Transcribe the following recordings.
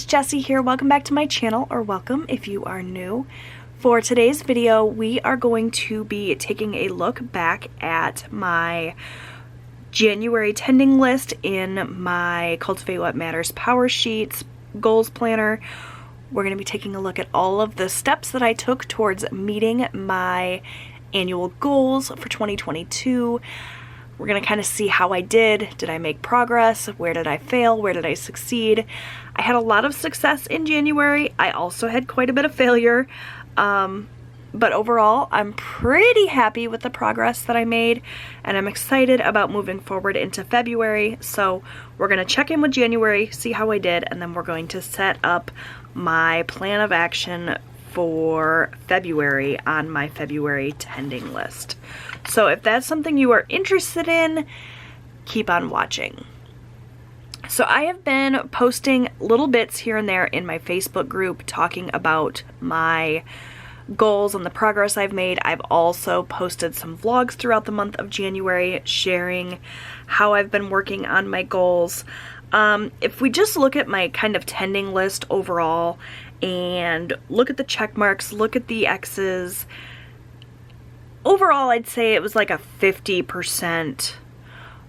Jwhackers, Jessie here. Welcome back to my channel, or welcome if you are new. For today's video, we are going to be taking a look back at my January tending list in my Cultivate What Matters Power Sheets Goals Planner. We're going to be taking a look at all of the steps that I took towards meeting my annual goals for 2022. We're going to kind of see how I did. Did I make progress? Where did I fail? Where did I succeed? I had a lot of success in January. I also had quite a bit of failure. But overall, I'm pretty happy with the progress that I made, and I'm excited about moving forward into February. So we're going to check in with January, see how I did, and then we're going to set up my plan of action for February on my February tending list. So if that's something you are interested in, keep on watching. So I have been posting little bits here and there in my Facebook group talking about my goals and the progress I've made. I've also posted some vlogs throughout the month of January sharing how I've been working on my goals. If we just look at my kind of tending list overall and look at the check marks, look at the X's, overall I'd say it was like a 50%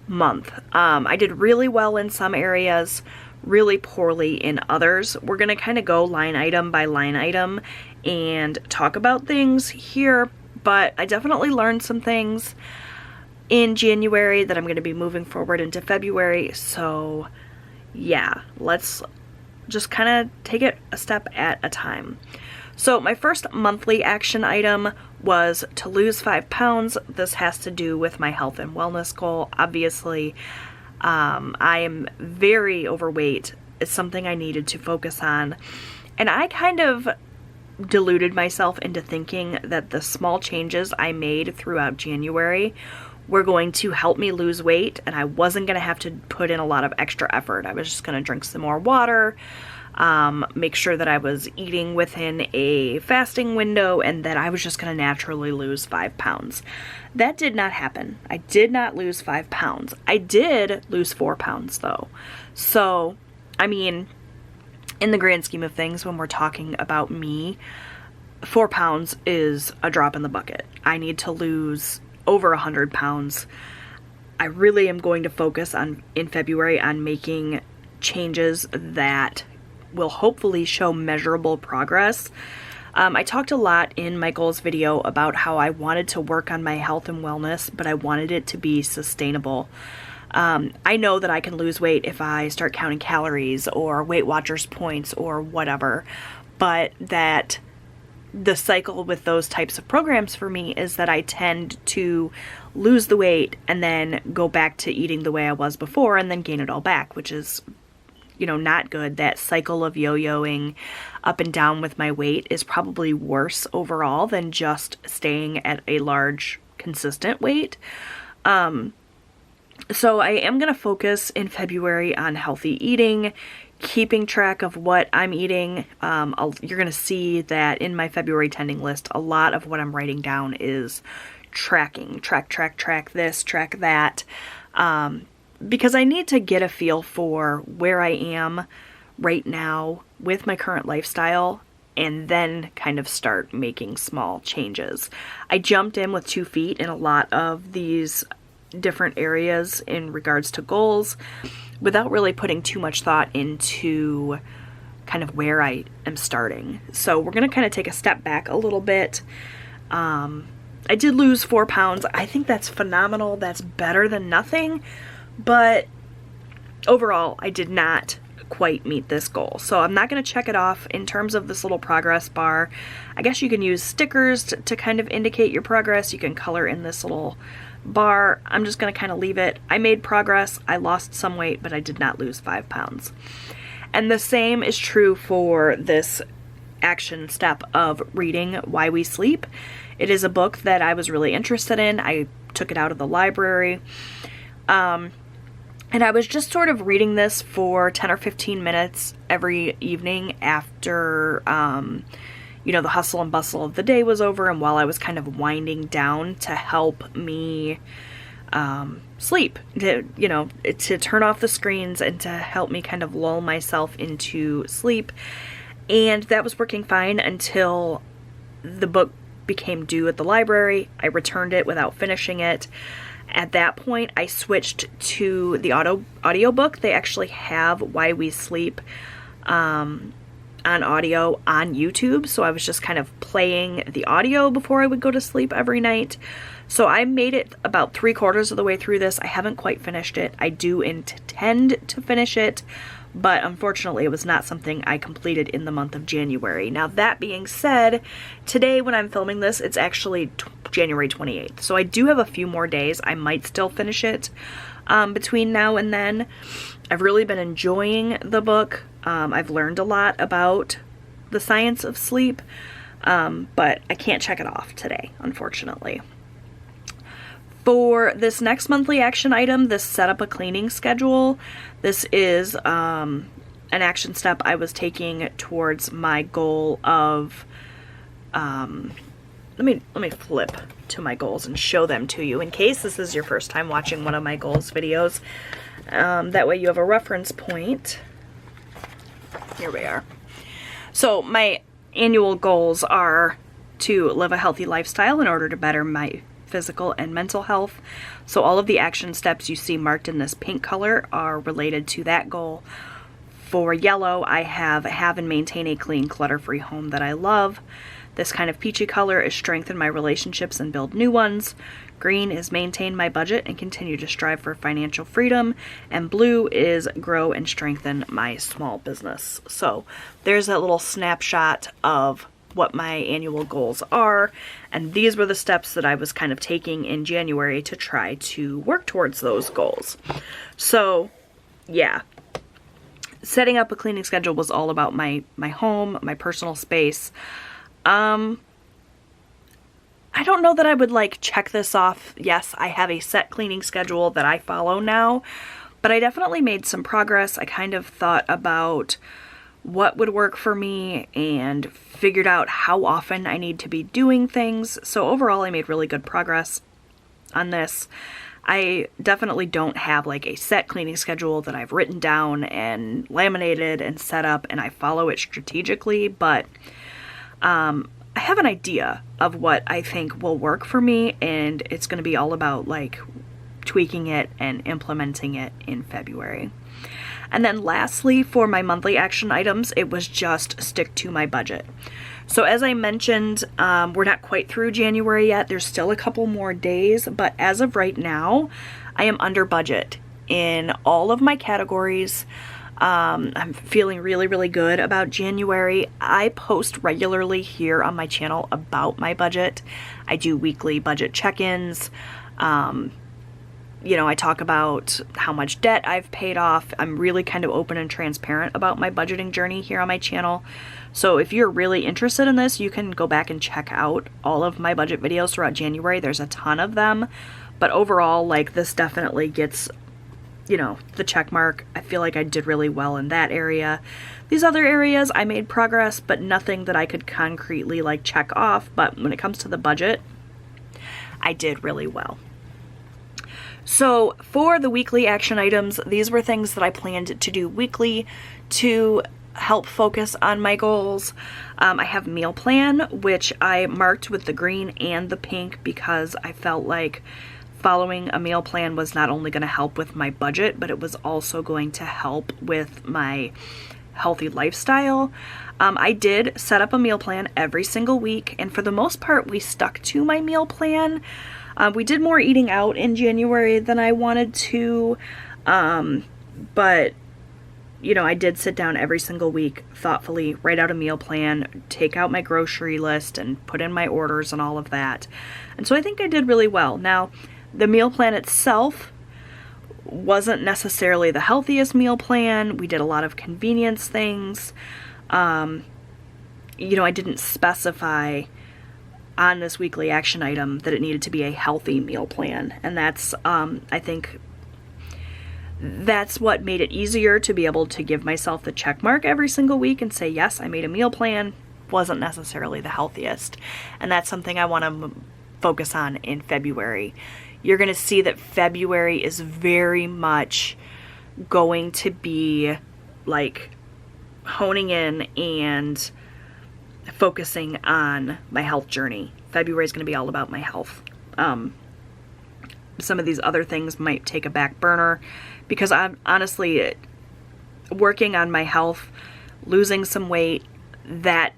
month. I did really well in some areas, really poorly in others. We're going to kind of go line item by line item and talk about things here, but I definitely learned some things in January that I'm going to be moving forward into February. So yeah, let's just kind of take it a step at a time. So my first monthly action item was to lose 5 pounds. This has to do with my health and wellness goal. Obviously, I am very overweight. It's something I needed to focus on. And I kind of deluded myself into thinking that the small changes I made throughout January were going to help me lose weight, and I wasn't going to have to put in a lot of extra effort. I was just going to drink some more water, make sure that I was eating within a fasting window, and that I was just going to naturally lose 5 pounds. That did not happen. I did not lose 5 pounds. I did lose 4 pounds though. So, I mean, in the grand scheme of things, when we're talking about me, 4 pounds is a drop in the bucket. I need to lose over 100 pounds. I really am going to focus on in February on making changes that will hopefully show measurable progress. I talked a lot in my goals video about how I wanted to work on my health and wellness, but I wanted it to be sustainable. I know that I can lose weight if I start counting calories or Weight Watchers points or whatever, but that the cycle with those types of programs for me is that I tend to lose the weight and then go back to eating the way I was before and then gain it all back, which is, you know, not good. That cycle of yo-yoing up and down with my weight is probably worse overall than just staying at a large, consistent weight. So I am going to focus in February on healthy eating, keeping track of what I'm eating. You're going to see that in my February tending list, a lot of what I'm writing down is tracking. Track this, track that. Because I need to get a feel for where I am right now with my current lifestyle and then kind of start making small changes. I jumped in with 2 feet in a lot of these different areas in regards to goals without really putting too much thought into kind of where I am starting. So we're going to kind of take a step back a little bit. I did lose 4 pounds. I think that's phenomenal. That's better than nothing. But overall, I did not quite meet this goal. So I'm not going to check it off in terms of this little progress bar. I guess you can use stickers to kind of indicate your progress. You can color in this little bar. I'm just going to kind of leave it. I made progress. I lost some weight, but I did not lose 5 pounds. And the same is true for this action step of reading Why We Sleep. It is a book that I was really interested in. I took it out of the library. And I was just sort of reading this for 10 or 15 minutes every evening after, you know, the hustle and bustle of the day was over, and while I was kind of winding down to help me sleep, to turn off the screens and to help me kind of lull myself into sleep. And that was working fine until the book became due at the library. I returned it without finishing it. At that point, I switched to the audiobook. They actually have Why We Sleep on audio on YouTube, so I was just kind of playing the audio before I would go to sleep every night. So I made it about 3/4 of the way through this. I haven't quite finished it. I do intend to finish it, but unfortunately it was not something I completed in the month of January. Now that being said, today when I'm filming this, it's actually January 28th. So I do have a few more days. I might still finish it between now and then. I've really been enjoying the book. I've learned a lot about the science of sleep, but I can't check it off today, unfortunately. For this next monthly action item, this set up a cleaning schedule. This is an action step I was taking towards my goal of, let me flip to my goals and show them to you in case this is your first time watching one of my goals videos. That way you have a reference point. Here we are. So my annual goals are to live a healthy lifestyle in order to better my physical and mental health. So all of the action steps you see marked in this pink color are related to that goal. For yellow, I have and maintain a clean, clutter-free home that I love. This kind of peachy color is strengthen my relationships and build new ones. Green is maintain my budget and continue to strive for financial freedom. And blue is grow and strengthen my small business. So there's that little snapshot of what my annual goals are, and these were the steps that I was kind of taking in January to try to work towards those goals. So yeah, setting up a cleaning schedule was all about my home, my personal space. I don't know that I would like check this off. Yes, I have a set cleaning schedule that I follow now, but I definitely made some progress. I kind of thought about what would work for me and figured out how often I need to be doing things. So overall, I made really good progress on this. I definitely don't have like a set cleaning schedule that I've written down and laminated and set up and I follow it strategically, but I have an idea of what I think will work for me, and it's going to be all about like tweaking it and implementing it in February. And then lastly, for my monthly action items, it was just stick to my budget. So as I mentioned, we're not quite through January yet. There's still a couple more days, but as of right now, I am under budget in all of my categories. I'm feeling really, really good about January. I post regularly here on my channel about my budget. I do weekly budget check-ins. I talk about how much debt I've paid off. I'm really kind of open and transparent about my budgeting journey here on my channel. So if you're really interested in this, you can go back and check out all of my budget videos throughout January. There's a ton of them. But overall, like, this definitely gets, the check mark. I feel like I did really well in that area. These other areas, I made progress, but nothing that I could concretely, like, check off. But when it comes to the budget, I did really well. So for the weekly action items, these were things that I planned to do weekly to help focus on my goals. I have meal plan, which I marked with the green and the pink because I felt like following a meal plan was not only going to help with my budget, but it was also going to help with my healthy lifestyle. I did set up a meal plan every single week, and for the most part, we stuck to my meal plan. We did more eating out in January than I wanted to, but, I did sit down every single week, thoughtfully write out a meal plan, take out my grocery list, and put in my orders and all of that. And so I think I did really well. Now, the meal plan itself wasn't necessarily the healthiest meal plan. We did a lot of convenience things. I didn't specify on this weekly action item that it needed to be a healthy meal plan. And that's, I think that's what made it easier to be able to give myself the check mark every single week and say, yes, I made a meal plan. Wasn't necessarily the healthiest. And that's something I want to focus on in February. you're going to see that February is very much going to be like honing in and focusing on my health journey. February is going to be all about my health. Some of these other things might take a back burner because I'm honestly working on my health, losing some weight, that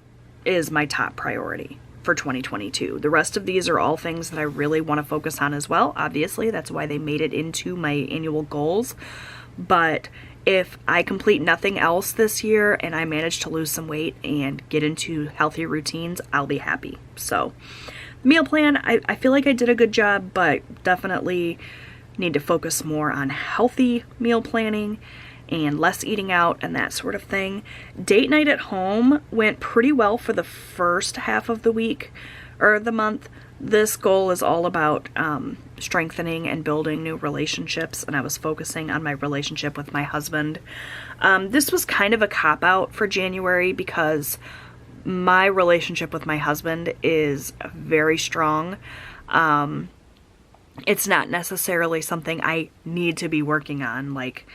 is my top priority for 2022. The rest of these are all things that I really want to focus on as well. Obviously, that's why they made it into my annual goals. But if I complete nothing else this year and I manage to lose some weight and get into healthy routines, I'll be happy. So, meal plan, I feel like I did a good job, but definitely need to focus more on healthy meal planning and less eating out and that sort of thing. Date night at home went pretty well for the first half of the week or the month. This goal is all about strengthening and building new relationships, and I was focusing on my relationship with my husband. This was kind of a cop-out for January because my relationship with my husband is very strong. It's not necessarily something I need to be working on. Like,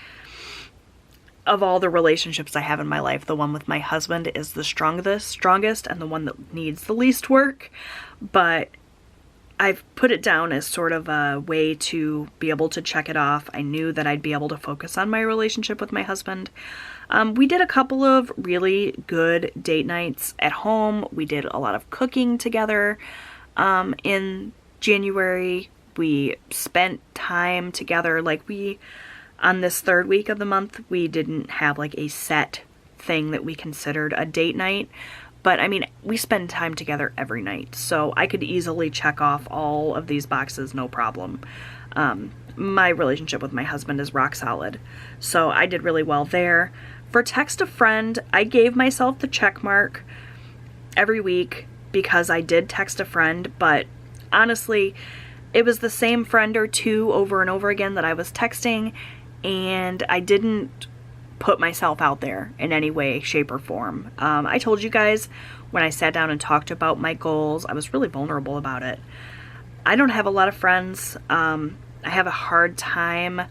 of all the relationships I have in my life, the one with my husband is the strongest and the one that needs the least work. But I've put it down as sort of a way to be able to check it off. I knew that I'd be able to focus on my relationship with my husband. We did a couple of really good date nights at home. We did a lot of cooking together in January. We spent time together. Like, on this third week of the month, we didn't have like a set thing that we considered a date night. But I mean, we spend time together every night, so I could easily check off all of these boxes, no problem. My relationship with my husband is rock solid, so I did really well there. For text a friend, I gave myself the check mark every week because I did text a friend, but honestly, it was the same friend or two over and over again that I was texting, and I didn't put myself out there in any way, shape, or form. I told you guys when I sat down and talked about my goals, I was really vulnerable about it. I don't have a lot of friends. I have a hard time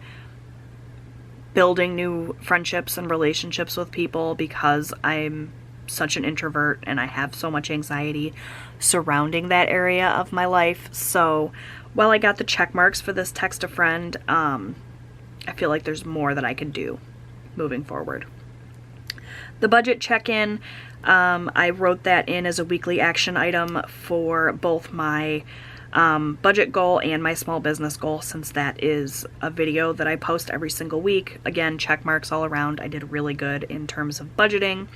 building new friendships and relationships with people because I'm such an introvert and I have so much anxiety surrounding that area of my life. So while I got the check marks for this text a friend, I feel like there's more that I could do moving forward. The budget check-in, I wrote that in as a weekly action item for both my budget goal and my small business goal, since that is a video that I post every single week. Again, check marks all around. I did really good in terms of budgeting.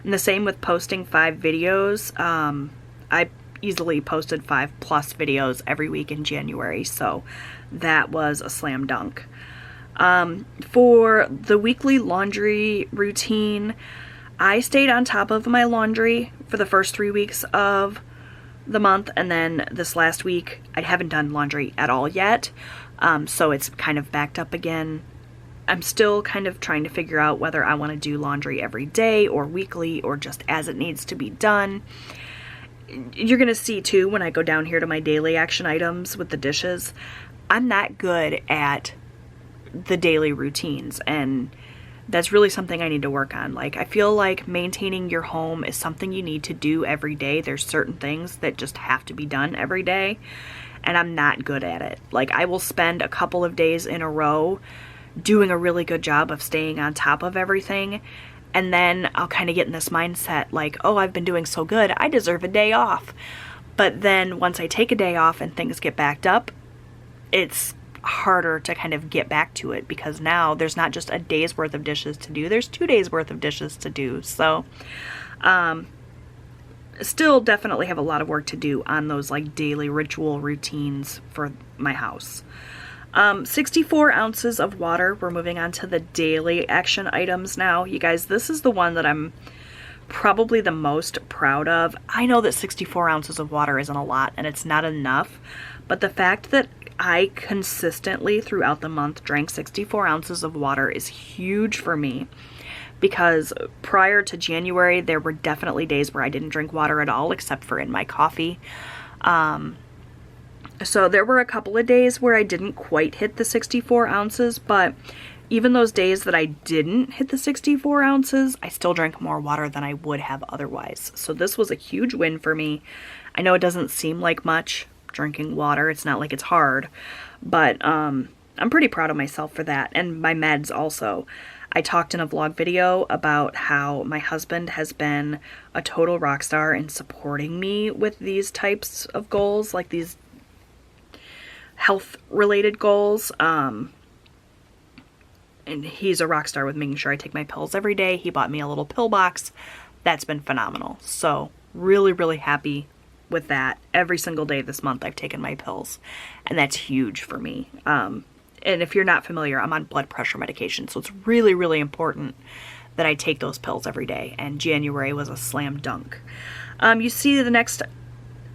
And the same with posting 5 videos. I easily posted 5+ videos every week in January, so that was a slam dunk. For the weekly laundry routine, I stayed on top of my laundry for the first 3 weeks of the month, and then this last week I haven't done laundry at all yet, so it's kind of backed up again. I'm still kind of trying to figure out whether I want to do laundry every day or weekly or just as it needs to be done. You're going to see too when I go down here to my daily action items with the dishes, I'm not good at the daily routines, and that's really something I need to work on. Like, I feel like maintaining your home is something you need to do every day. There's certain things that just have to be done every day, and I'm not good at it. Like, I will spend a couple of days in a row doing a really good job of staying on top of everything, and then I'll kind of get in this mindset like, oh, I've been doing so good, I deserve a day off. But then once I take a day off and things get backed up, it's harder to kind of get back to it, because now there's not just a day's worth of dishes to do, there's 2 days worth of dishes to do. So still definitely have a lot of work to do on those like daily ritual routines for my house. 64 ounces of water. We're moving on to the daily action items now. You guys, this is the one that I'm probably the most proud of. I know that 64 ounces of water isn't a lot and it's not enough, but the fact that I consistently throughout the month drank 64 ounces of water is huge for me, because prior to January there were definitely days where I didn't drink water at all except for in my coffee. So there were a couple of days where I didn't quite hit the 64 ounces, but even those days that I didn't hit the 64 ounces, I still drank more water than I would have otherwise. So this was a huge win for me. I know it doesn't seem like much drinking water. It's not like it's hard, but I'm pretty proud of myself for that. And my meds also. I talked in a vlog video about how my husband has been a total rock star in supporting me with these types of goals, like these health related goals. And he's a rock star with making sure I take my pills every day. He bought me a little pill box. That's been phenomenal. So really, really happy with that. Every single day this month I've taken my pills, and that's huge for me. And if you're not familiar, I'm on blood pressure medication, so it's really, really important that I take those pills every day, and January was a slam dunk. You see the next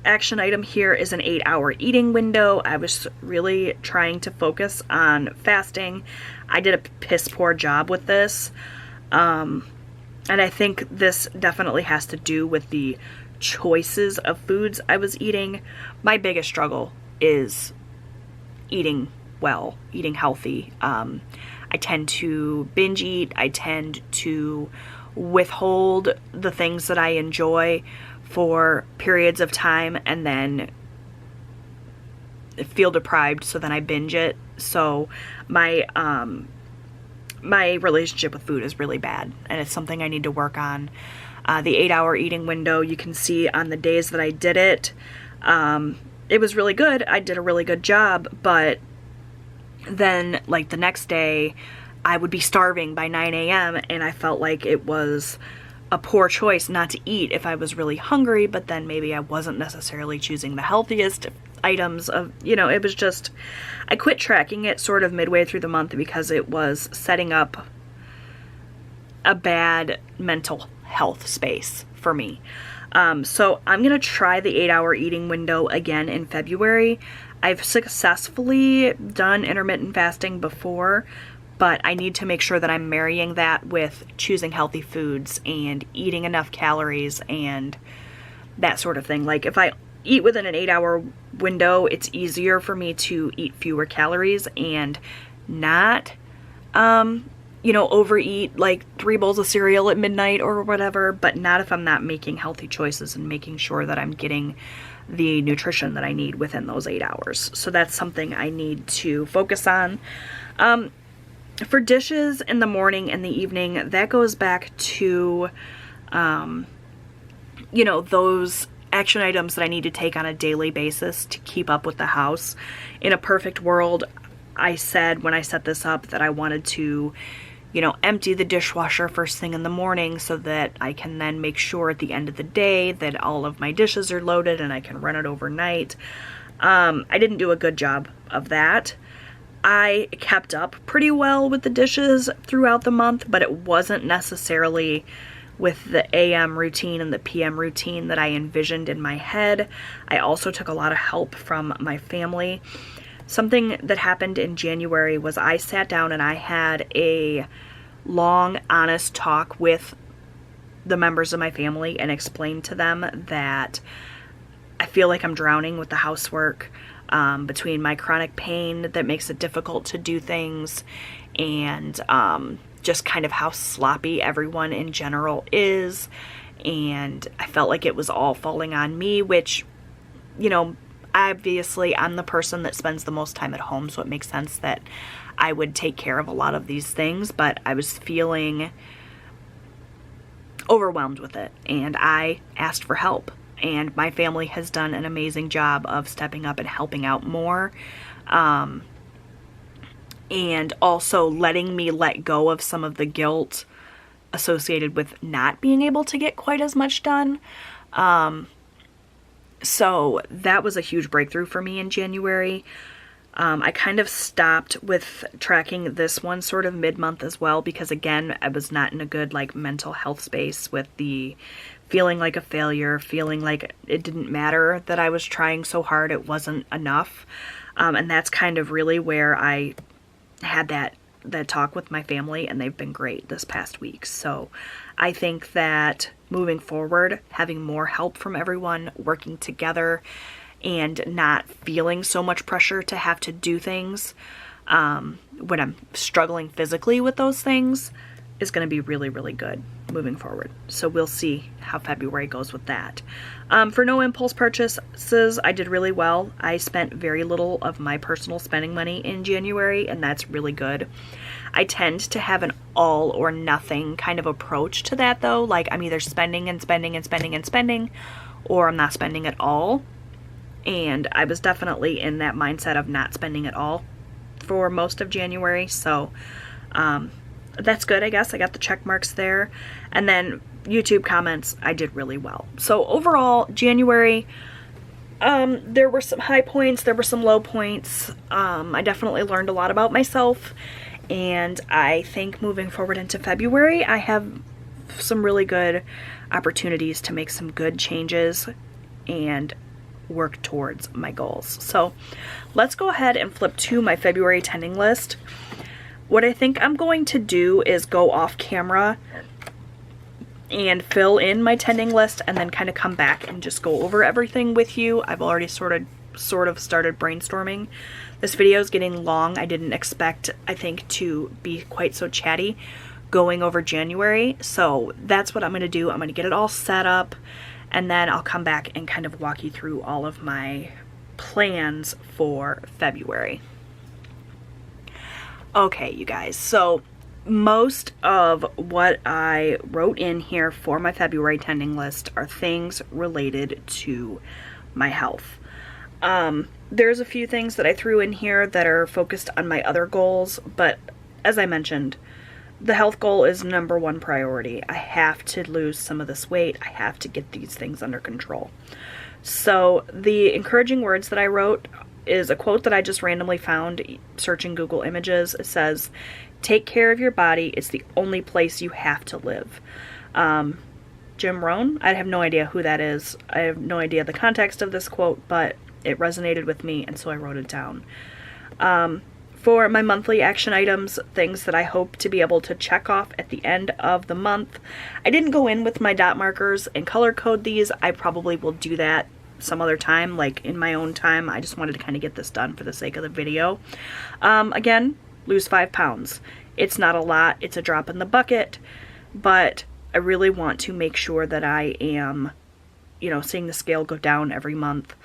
action item here is an 8-hour eating window. I was really trying to focus on fasting. I did a piss poor job with this. And I think this definitely has to do with the choices of foods I was eating. My biggest struggle is eating well, eating healthy. I tend to binge eat. I tend to withhold the things that I enjoy for periods of time and then feel deprived, so then I binge it. So my relationship with food is really bad, and it's something I need to work on. The 8-hour eating window, you can see on the days that I did it, it was really good. I did a really good job, but then like the next day I would be starving by 9 a.m. and I felt like it was a poor choice not to eat if I was really hungry, but then maybe I wasn't necessarily choosing the healthiest items of, it was just, I quit tracking it sort of midway through the month because it was setting up a bad mental health space for me. So I'm going to try the 8-hour eating window again in February. I've successfully done intermittent fasting before, but I need to make sure that I'm marrying that with choosing healthy foods and eating enough calories and that sort of thing. Like if I eat within an 8-hour window, it's easier for me to eat fewer calories and not, overeat like 3 bowls of cereal at midnight or whatever, but not if I'm not making healthy choices and making sure that I'm getting the nutrition that I need within those 8 hours. So that's something I need to focus on. For dishes in the morning and the evening, that goes back to, those action items that I need to take on a daily basis to keep up with the house. In a perfect world, I said when I set this up that I wanted to, empty the dishwasher first thing in the morning so that I can then make sure at the end of the day that all of my dishes are loaded and I can run it overnight. I didn't do a good job of that. I kept up pretty well with the dishes throughout the month, but it wasn't necessarily with the AM routine and the PM routine that I envisioned in my head. I also took a lot of help from my family. Something that happened in January was I sat down and I had a long, honest talk with the members of my family and explained to them that I feel like I'm drowning with the housework. Between my chronic pain that makes it difficult to do things and just kind of how sloppy everyone in general is. And I felt like it was all falling on me, which, obviously I'm the person that spends the most time at home, so it makes sense that I would take care of a lot of these things, but I was feeling overwhelmed with it, and I asked for help. And my family has done an amazing job of stepping up and helping out more. And also letting me let go of some of the guilt associated with not being able to get quite as much done. So that was a huge breakthrough for me in January. I kind of stopped with tracking this one sort of mid-month as well because, again, I was not in a good mental health space with the feeling like a failure, feeling like it didn't matter that I was trying so hard, it wasn't enough. And that's kind of really where I had that talk with my family, and they've been great this past week. So I think that moving forward, having more help from everyone, working together, and not feeling so much pressure to have to do things when I'm struggling physically with those things is going to be really, really good moving forward. So we'll see how February goes with that. For no impulse purchases, I did really well. I spent very little of my personal spending money in January, and that's really good. I tend to have an all or nothing kind of approach to that though. Like I'm either spending and spending and spending and spending, or I'm not spending at all. And I was definitely in that mindset of not spending at all for most of January. So that's good, I guess. I got the check marks there. And then YouTube comments, I did really well. So overall, January, there were some high points, there were some low points. I definitely learned a lot about myself. And I think moving forward into February, I have some really good opportunities to make some good changes and work towards my goals. So let's go ahead and flip to my February tending list. What I think I'm going to do is go off camera and fill in my tending list and then kind of come back and just go over everything with you. I've already sort of started brainstorming. This video is getting long. I didn't expect, I think, to be quite so chatty going over January. So that's what I'm going to do. I'm going to get it all set up and then I'll come back and kind of walk you through all of my plans for February. Okay, you guys, so most of what I wrote in here for my February tending list are things related to my health. There's a few things that I threw in here that are focused on my other goals, but as I mentioned, the health goal is #1 priority. I have to lose some of this weight. I have to get these things under control. So the encouraging words that I wrote is a quote that I just randomly found searching Google Images. It says, "Take care of your body. It's the only place you have to live." Jim Rohn, I have no idea who that is. I have no idea the context of this quote, but it resonated with me, and so I wrote it down. For my monthly action items, things that I hope to be able to check off at the end of the month, I didn't go in with my dot markers and color code these. I probably will do that some other time, like in my own time. I just wanted to kind of get this done for the sake of the video. Again, lose 5 pounds. It's not a lot. It's a drop in the bucket, but I really want to make sure that I am, seeing the scale go down every month.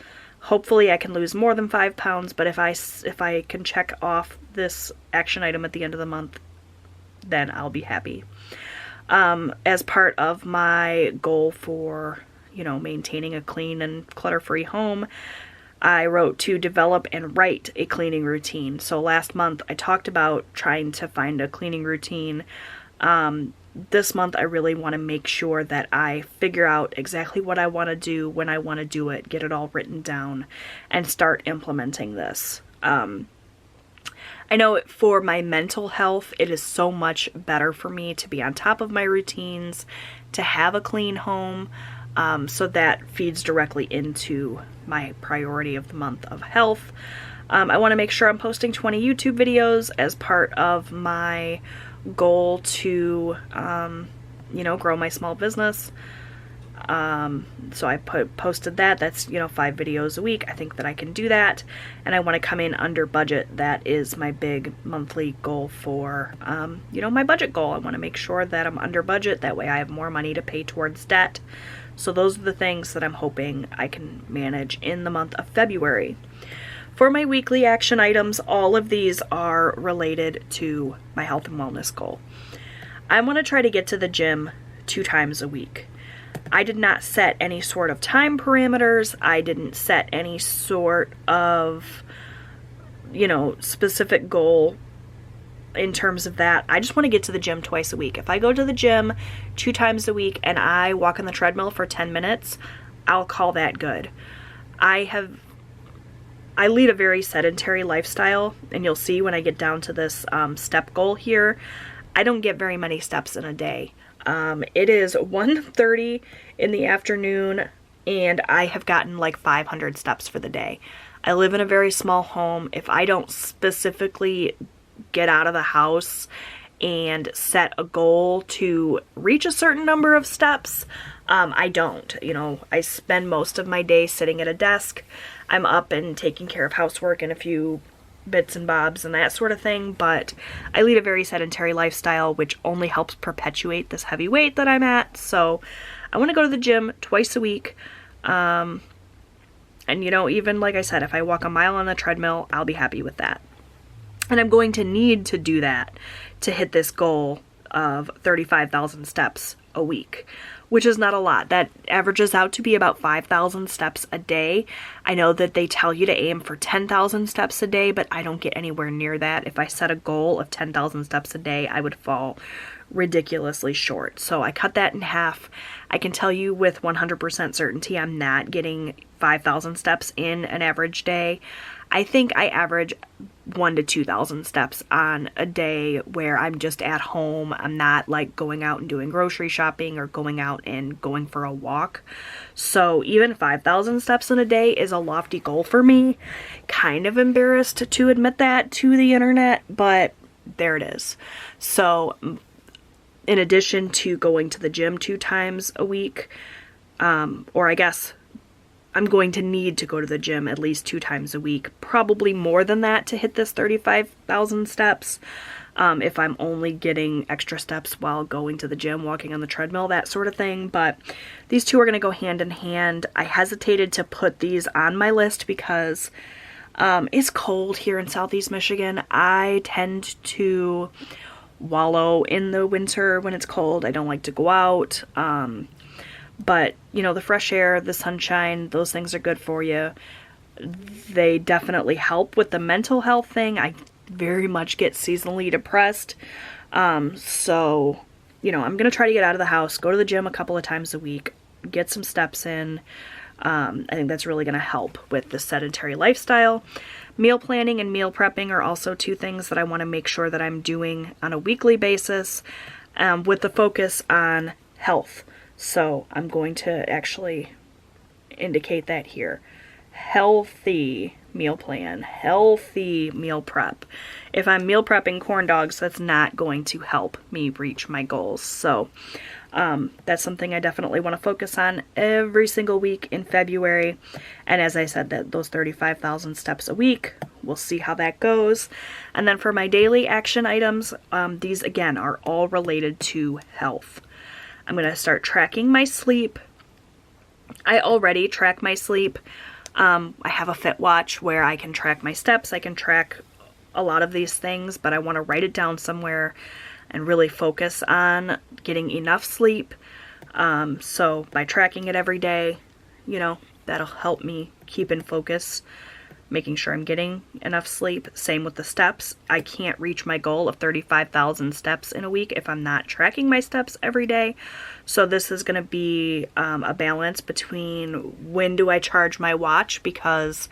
Hopefully I can lose more than 5 pounds, but if I can check off this action item at the end of the month, then I'll be happy. As part of my goal for, maintaining a clean and clutter-free home, I wrote to develop and write a cleaning routine. So last month I talked about trying to find a cleaning routine. This month I really want to make sure that I figure out exactly what I want to do, when I want to do it, get it all written down, and start implementing this. I know for my mental health, it is so much better for me to be on top of my routines, to have a clean home, so that feeds directly into my priority of the month of health. I want to make sure I'm posting 20 YouTube videos as part of my goal to, grow my small business. So I posted that. That's, 5 videos a week. I think that I can do that. And I want to come in under budget. That is my big monthly goal for, my budget goal. I want to make sure that I'm under budget. That way I have more money to pay towards debt. So those are the things that I'm hoping I can manage in the month of February. For my weekly action items, all of these are related to my health and wellness goal. I want to try to get to the gym 2 times a week. I did not set any sort of time parameters. I didn't set any sort of, specific goal in terms of that. I just want to get to the gym twice a week. If I go to the gym 2 times a week and I walk on the treadmill for 10 minutes, I'll call that good. I lead a very sedentary lifestyle, and you'll see when I get down to this step goal here, I don't get very many steps in a day. It is 1:30 in the afternoon, and I have gotten like 500 steps for the day. I live in a very small home. If I don't specifically get out of the house and set a goal to reach a certain number of steps, I don't. You know, I spend most of my day sitting at a desk. I'm up and taking care of housework and a few bits and bobs and that sort of thing, but I lead a very sedentary lifestyle, which only helps perpetuate this heavy weight that I'm at. So I want to go to the gym twice a week. And you know, even like I said, if I walk a mile on the treadmill, I'll be happy with that. And I'm going to need to do that to hit this goal of 35,000 steps a week, which is not a lot. That averages out to be about 5,000 steps a day. I know that they tell you to aim for 10,000 steps a day, but I don't get anywhere near that. If I set a goal of 10,000 steps a day, I would fall ridiculously short. So I cut that in half. I can tell you with 100% certainty I'm not getting 5,000 steps in an average day. I think I average 1,000 to 2,000 steps on a day where I'm just at home. I'm not like going out and doing grocery shopping or going out and going for a walk. So even 5,000 steps in a day is a lofty goal for me. Kind of embarrassed to admit that to the internet, but there it is. So in addition to going to the gym 2 times a week, or I guess I'm going to need to go to the gym at least 2 times a week, probably more than that to hit this 35,000 steps. If I'm only getting extra steps while going to the gym, walking on the treadmill, that sort of thing. But these two are going to go hand in hand. I hesitated to put these on my list because it's cold here in Southeast Michigan. I tend to wallow in the winter when it's cold. I don't like to go out. But, you know, the fresh air, the sunshine, those things are good for you. They definitely help with the mental health thing. I very much get seasonally depressed. So, you know, I'm going to try to get out of the house, go to the gym a couple of times a week, get some steps in. I think that's really going to help with the sedentary lifestyle. Meal planning and meal prepping are also 2 things that I want to make sure that I'm doing on a weekly basis, with the focus on health. So I'm going to actually indicate that here. Healthy meal plan, healthy meal prep. If I'm meal prepping corn dogs, that's not going to help me reach my goals. So that's something I definitely want to focus on every single week in February. And as I said, that those 35,000 steps a week, we'll see how that goes. And then for my daily action items, these again are all related to health. I'm going to start tracking my sleep. I already track my sleep. I have a Fit Watch where I can track my steps. I can track a lot of these things, but I want to write it down somewhere and really focus on getting enough sleep. So by tracking it every day, you know, that'll help me keep in focus, making sure I'm getting enough sleep. Same with the steps. I can't reach my goal of 35,000 steps in a week if I'm not tracking my steps every day. So this is going to be a balance between when do I charge my watch, because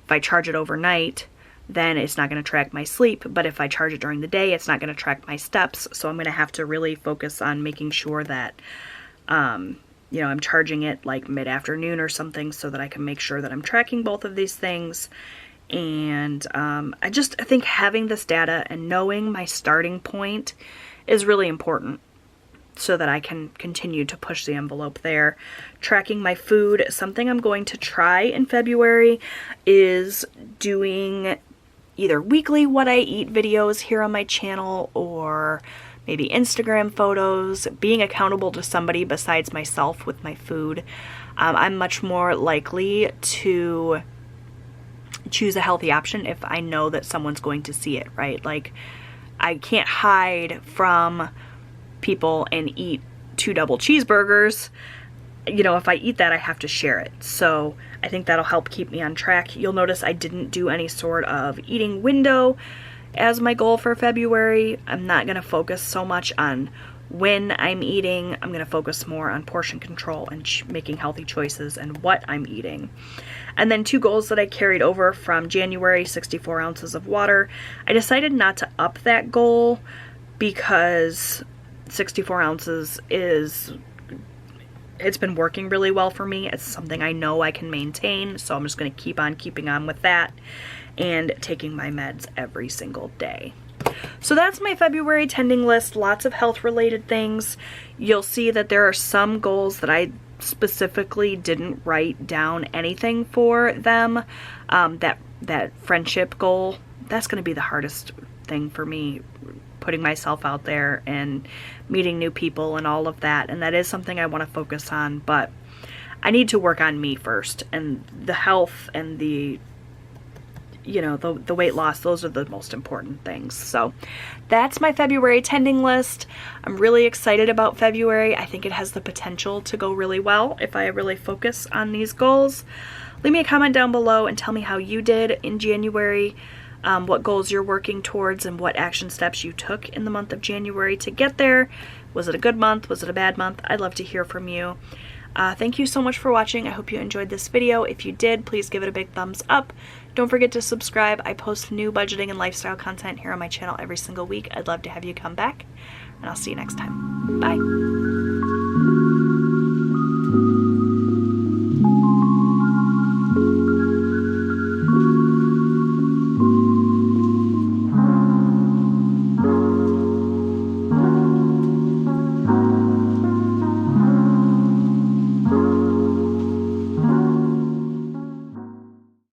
if I charge it overnight, then it's not going to track my sleep. But if I charge it during the day, it's not going to track my steps. So I'm going to have to really focus on making sure that you know, I'm charging it like mid-afternoon or something so that I can make sure that I'm tracking both of these things. And I think having this data and knowing my starting point is really important so that I can continue to push the envelope there. Tracking my food, something I'm going to try in February is doing either weekly what I eat videos here on my channel, or maybe Instagram photos, being accountable to somebody besides myself with my food. I'm much more likely to choose a healthy option if I know that someone's going to see it, right? Like, I can't hide from people and eat 2 double cheeseburgers. You know, if I eat that, I have to share it. So I think that'll help keep me on track. You'll notice I didn't do any sort of eating window as my goal for February. I'm not going to focus so much on when I'm eating. I'm going to focus more on portion control and making healthy choices and what I'm eating. And then 2 goals that I carried over from January, 64 ounces of water. I decided not to up that goal because 64 ounces it's been working really well for me. It's something I know I can maintain, so I'm just going to keep on keeping on with that and taking my meds every single day. So that's my February tending list, lots of health related things. You'll see that there are some goals that I specifically didn't write down anything for them. That friendship goal, that's going to be the hardest thing for me, putting myself out there and meeting new people and all of that. And that is something I want to focus on, but I need to work on me first, and the health and the, you know, the weight loss, those are the most important things. So that's my February tending list. I'm really excited about February. I think it has the potential to go really well if I really focus on these goals. Leave me a comment down below and tell me how you did in January, what goals you're working towards, and what action steps you took in the month of January to get there. Was it a good month? Was it a bad month? I'd love to hear from you. Thank you so much for watching. I hope you enjoyed this video. If you did, please give it a big thumbs up. Don't forget to subscribe. I post new budgeting and lifestyle content here on my channel every single week. I'd love to have you come back, and I'll see you next time. Bye.